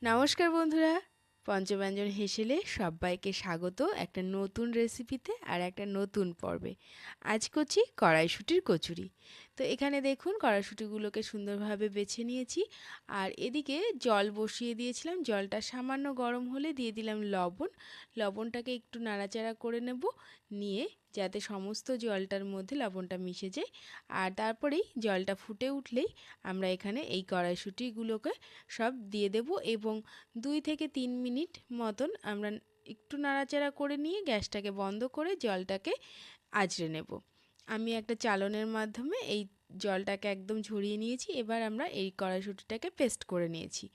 নমস্কার বন্ধুরা, পঞ্চব্যঞ্জন হেসেলে সবাইকে স্বাগত একটা নতুন রেসিপিতে আর একটা নতুন পর্বে। আজ করছি কড়াইশুঁটির কচুরি। তো এখানে দেখুন কড়াইশুঁটিগুলোকে সুন্দরভাবে বেছে নিয়েছি। আর এদিকে জল বসিয়ে দিয়েছিলাম, জলটা সামান্য গরম হলে দিয়ে দিলাম লবণ। লবণটাকে একটু নাড়াচাড়া করে নেব, নিয়ে যাতে সমস্ত জলটার মধ্যে লবণটা মিশে যায়। আর তারপরেই জলটা ফুটে উঠলেই আমরা এখানে এই কড়াইশুঁটিগুলোকে সব দিয়ে দেব এবং 2 থেকে 3 মিনিট মতন আমরা একটু নাড়াচাড়া করে নিয়ে গ্যাসটাকে বন্ধ করে জলটাকে আঁচড়ে নেব। আমি একটা চালনের মাধ্যমে এই জলটাকে একদম ঝরিয়ে নিয়েছি। এবার আমরা এই কড়াইশুঁটিটাকে পেস্ট করে নিয়েছি।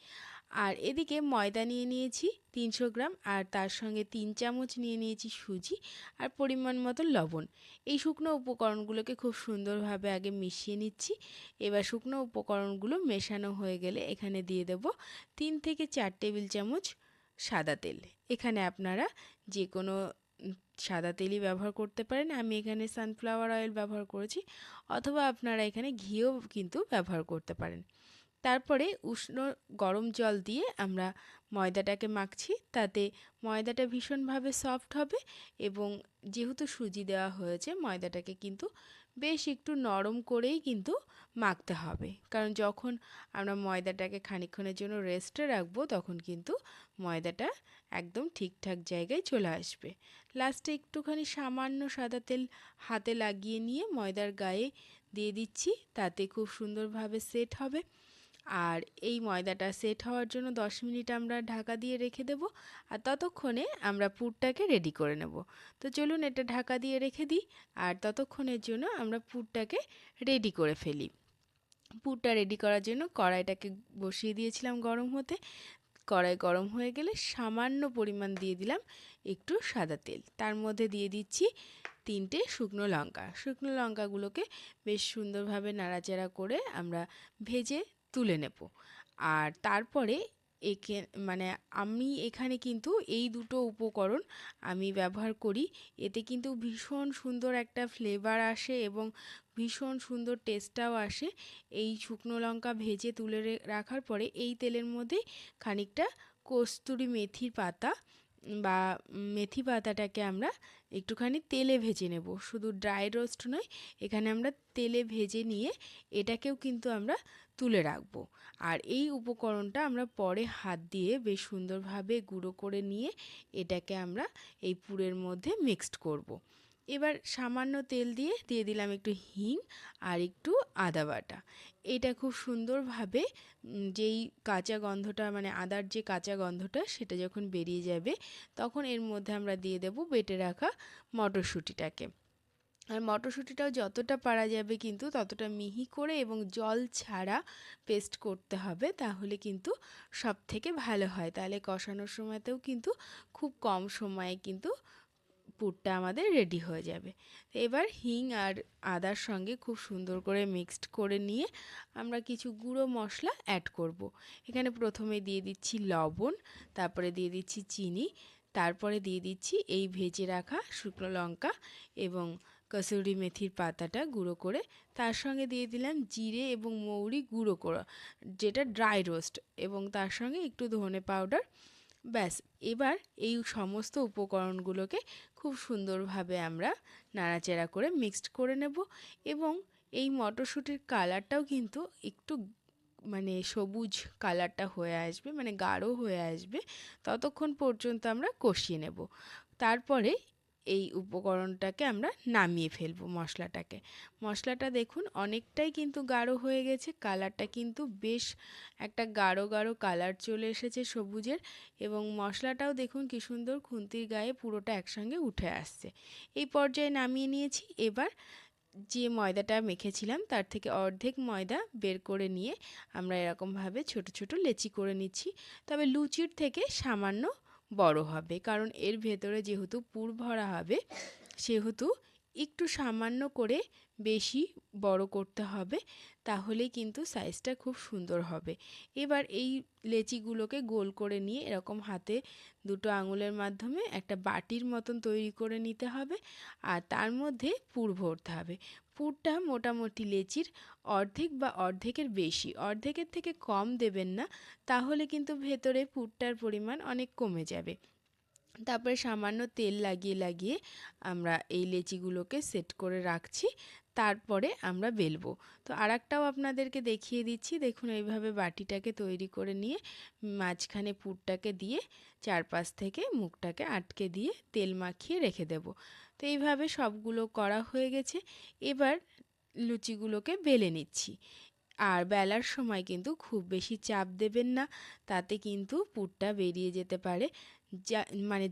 আর এদিকে ময়দা নিয়ে নিয়েছি 300 গ্রাম, আর তার সঙ্গে 3 চামচ নিয়ে নিয়েছি সুজি, আর পরিমাণ মতো লবণ। এই শুকনো উপকরণগুলোকে খুব সুন্দরভাবে আগে মিশিয়ে নিচ্ছি। এবার শুকনো উপকরণগুলো মেশানো হয়ে গেলে এখানে দিয়ে দেব 3 থেকে 4 টেবিল চামচ সাদা তেল। এখানে আপনারা যে কোনো সাদা তেলই ব্যবহার করতে পারেন। আমি এখানে সানফ্লাওয়ার অয়েল ব্যবহার করেছি, অথবা আপনারা এখানে ঘিও কিন্তু ব্যবহার করতে পারেন। তারপরে উষ্ণ গরম জল দিয়ে আমরা ময়দাটাকে মাখছি, তাতে ময়দাটা ভীষণভাবে সফট হবে। এবং যেহেতু সুজি দেওয়া হয়েছে, ময়দাটাকে কিন্তু বেশ একটু নরম করেই কিন্তু মাখতে হবে, কারণ যখন আমরা ময়দাটাকে খানিকক্ষণের জন্য রেস্টে রাখবো তখন কিন্তু ময়দাটা একদম ঠিকঠাক জায়গায় চলে আসবে। লাস্টে একটুখানি সামান্য সাদা তেল হাতে লাগিয়ে নিয়ে ময়দার গায়ে দিয়ে দিচ্ছি, তাতে খুব সুন্দরভাবে সেট হবে। আর এই ময়দাটা সেট হওয়ার জন্য 10 মিনিট আমরা ঢাকা দিয়ে রেখে দেব। আর ততক্ষণে আমরা পুরটাকে রেডি করে নেব। তো চলুন এটা ঢাকা দিয়ে রেখে দিই, আর ততক্ষণের জন্য আমরা পুরটাকে রেডি করে ফেলি। পুরটা রেডি করার জন্য কড়াইটাকে বসিয়ে দিয়েছিলাম গরম হতে। কড়াই গরম হয়ে গেলে সামান্য পরিমাণ দিয়ে দিলাম একটু সাদা তেল, তার মধ্যে দিয়ে দিচ্ছি 3টে শুকনো লঙ্কা। শুকনো লঙ্কাগুলোকে বেশ সুন্দরভাবে নাড়াচাড়া করে আমরা ভেজে তুলে নেব। আর তারপরে একে মানে আমি এখানে কিন্তু এই দুটো উপকরণ আমি ব্যবহার করি। এতে কিন্তু ভীষণ সুন্দর একটা ফ্লেভার আসে এবং ভীষণ সুন্দর টেস্টটাও আসে। এই শুকনো লঙ্কা ভেজে তুলে রাখার পরে এই তেলের মধ্যে খানিকটা কস্তুরি মেথির পাতা বা মেথি পাতাটাকে আমরা একটুখানি তেলে ভেজে নেব। শুধু ড্রাই রোস্ট নয়, এখানে আমরা তেলে ভেজে নিয়ে এটাকেও কিন্তু আমরা তুলে রাখবো। আর এই উপকরণটা আমরা পরে হাত দিয়ে বেশ সুন্দরভাবে গুঁড়ো করে নিয়ে এটাকে আমরা এই পুরের মধ্যে মিক্সড করব। এবার সামান্য তেল দিয়ে দিয়ে দিলাম একটু হিং আর একটু আদা বাটা। এটা খুব সুন্দরভাবে যেই কাঁচা গন্ধটা, মানে আদার যে কাঁচা গন্ধটা সেটা যখন বেরিয়ে যাবে, তখন এর মধ্যে আমরা দিয়ে দেব বেটে রাখা মটরশুঁটিটাকে। আর মটরশুঁটিটাও যতটা পারা যাবে কিন্তু ততটা মিহি করে এবং জল ছাড়া পেস্ট করতে হবে, তাহলে কিন্তু সব থেকে ভালো হয়। তাহলে কষানোর সময়তেও কিন্তু খুব কম সময়ে কিন্তু পুরটা আমাদের রেডি হয়ে যাবে। এবার হিং আর আদার সঙ্গে খুব সুন্দর করে মিক্সড করে নিয়ে আমরা কিছু গুঁড়ো মশলা অ্যাড করব। এখানে প্রথমে দিয়ে দিচ্ছি লবণ, তারপরে দিয়ে দিচ্ছি চিনি, তারপরে দিয়ে দিচ্ছি এই ভেজে রাখা শুকনো লঙ্কা এবং কসুরি মেথির পাতাটা গুঁড়ো করে। তার সঙ্গে দিয়ে দিলাম জিরে এবং মৌরি গুঁড়ো করা, যেটা ড্রাই রোস্ট, এবং তার সঙ্গে একটু ধনে পাউডার। ব্যাস, এবার এই সমস্ত উপকরণগুলোকে খুব সুন্দরভাবে আমরা নাড়াচাড়া করে মিক্সড করে নেব। এবং এই মটরশুঁটির কালারটাও কিন্তু একটু মানে সবুজ কালারটা হয়ে আসবে, মানে গাঢ় হয়ে আসবে, ততক্ষণ পর্যন্ত আমরা কষিয়ে নেব। তারপরে এই উপকরণটাকে আমরা নামিয়ে ফেলবো। মশলাটা দেখুন অনেকটাই কিন্তু গাঢ় হয়ে গেছে, কালারটা কিন্তু বেশ একটা গাঢ় গাঢ় কালার চলে এসেছে সবুজের। এবং মশলাটাও দেখুন কি সুন্দর খুন্তির গায়ে পুরোটা একসঙ্গে উঠে আসছে। এই পর্যায়ে নামিয়ে নিয়েছি। এবার যে ময়দাটা মেখেছিলাম তার থেকে অর্ধেক ময়দা বের করে নিয়ে আমরা এরকমভাবে ছোট ছোট লেচি করে নিচ্ছি। তবে লুচির থেকে সামান্য বড় হবে, কারণ এর ভেতরে যেহেতু পুর ভরা হবে, সেহেতু একটু সামান্য করে বেশি বড় করতে হবে, তাহলেই কিন্তু সাইজটা খুব সুন্দর হবে। এবার এই লেচিগুলোকে গোল করে নিয়ে এরকম হাতে দুটো আঙুলের মাধ্যমে একটা বাটির মতন তৈরি করে নিতে হবে, আর তার মধ্যে পুর ভরতে হবে। পুরটা মোটামুটি লেচির অর্ধেক বা অর্ধেকের বেশি, অর্ধেকের থেকে কম দেবেন না, তাহলে কিন্তু ভেতরে পুরটার পরিমাণ অনেক কমে যাবে। তারপরে সামান্য তেল লাগিয়ে লাগিয়ে আমরা এই লেচিগুলোকে সেট করে রাখছি, তারপরে আমরা বেলবো। তো আরেকটাও আপনাদেরকে দেখিয়ে দিচ্ছি। দেখুন, এইভাবে বাটিটাকে তৈরি করে নিয়ে মাঝখানে পুরটাকে দিয়ে চারপাশ থেকে মুখটাকে আটকে দিয়ে তেল মাখিয়ে রেখে দেব। তো এইভাবে সবগুলো করা হয়ে গেছে। এবার লুচিগুলোকে বেলে নিচ্ছি। আর বেলার সময় কিন্তু খুব বেশি চাপ দেবেন না, তাতে কিন্তু পুরটা বেরিয়ে যেতে পারে।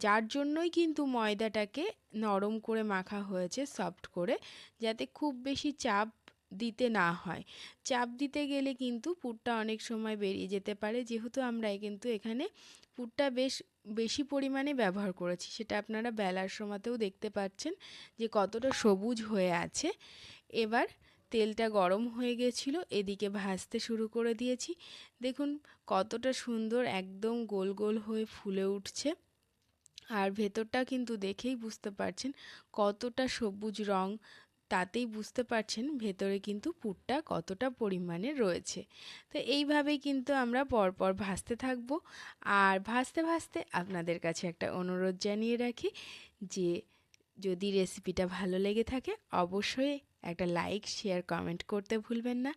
যার জন্যই কিন্তু ময়দাটাকে নরম করে মাখা হয়েছে, সফট করে, যাতে খুব বেশি চাপ দিতে না হয়। চাপ দিতে গেলে কিন্তু পুরটা অনেক সময় বেরিয়ে যেতে পারে। যেহেতু আমরা কিন্তু এখানে পুরটা বেশি পরিমাণে ব্যবহার করেছি, সেটা আপনারা বেলার সময়তেও দেখতে পাচ্ছেন যে কতটা সবুজ হয়ে আছে। এবার তেলটা গরম হয়ে গেছিলো, এদিকে ভাজতে শুরু করে দিয়েছি। দেখুন কতটা সুন্দর একদম গোল গোল হয়ে ফুলে উঠছে, আর ভেতরটা কিন্তু দেখেই বুঝতে পারছেন কতটা সবুজ রং, তাতেই বুঝতে পারছেন ভেতরে কিন্তু পুরটা কতটা পরিমাণে রয়েছে। তো এইভাবেই কিন্তু আমরা পরপর ভাজতে থাকবো। আর ভাজতে ভাজতে আপনাদের কাছে একটা অনুরোধ জানিয়ে রাখি যে যদি রেসিপিটা ভালো লেগে থাকে অবশ্যই একটা লাইক, শেয়ার, কমেন্ট করতে ভুলবেন না।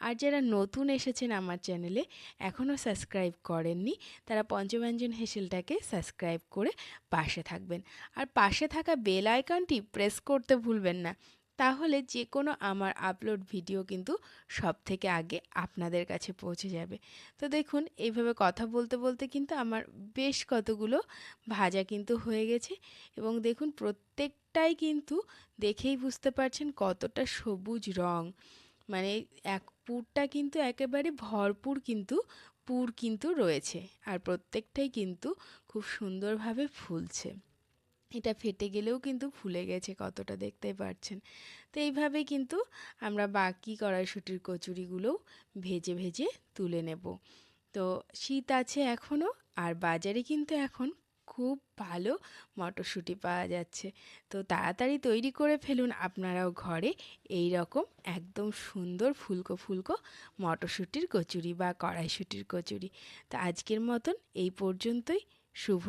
আর যারা নতুন এসেছেন আমার চ্যানেলে, এখনও সাবস্ক্রাইব করেননি, তারা পঞ্চব্যঞ্জন হেসেলটাকে সাবস্ক্রাইব করে পাশে থাকবেন। আর পাশে থাকা বেল আইকনটি প্রেস করতে ভুলবেন না, তাহলে যে কোনো আমার আপলোড ভিডিও কিন্তু সবথেকে আগে আপনাদের কাছে পৌঁছে যাবে। তো দেখুন এইভাবে কথা বলতে বলতে কিন্তু আমার বেশ কতগুলো ভাজা কিন্তু হয়ে গেছে, এবং দেখুন প্রত্যেকটাই কিন্তু দেখেই বুঝতে পারছেন কতটা সবুজ রং। মানে পুরটা কিন্তু একেবারে ভরপুর কিন্তু পুর কিন্তু রয়েছে, আর প্রত্যেকটাই কিন্তু খুব সুন্দরভাবে ফুলছে। এটা ফেটে গেলেও কিন্তু ফুলে গেছে কতটা, দেখতেই পাচ্ছেন। তো এইভাবে কিন্তু আমরা বাকি কড়াইশুঁটির কচুরিগুলোও ভেজে ভেজে তুলে নেব। তো শীত আছে এখনও, আর বাজারে কিন্তু এখন খুব ভালো মটরশুঁটি পাওয়া যাচ্ছে। তো তাড়াতাড়ি তৈরি করে ফেলুন আপনারাও ঘরে এই রকম একদম সুন্দর ফুলকো ফুলকো মটরশুঁটির কচুরি বা কড়াইশুঁটির কচুরি। তো আজকের মতন এই পর্যন্তই। শুভ